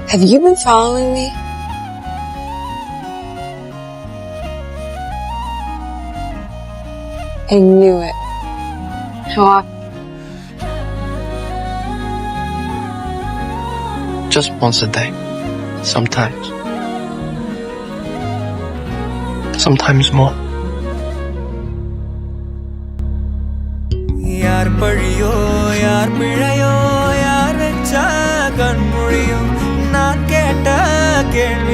Have you been following me? I knew it. How often? Just once a day. Sometimes. Sometimes more. யார் பழியோ யார் பிழையோ யார் வச்சா கண்மொழியோ நான் கேட்ட கேள்வி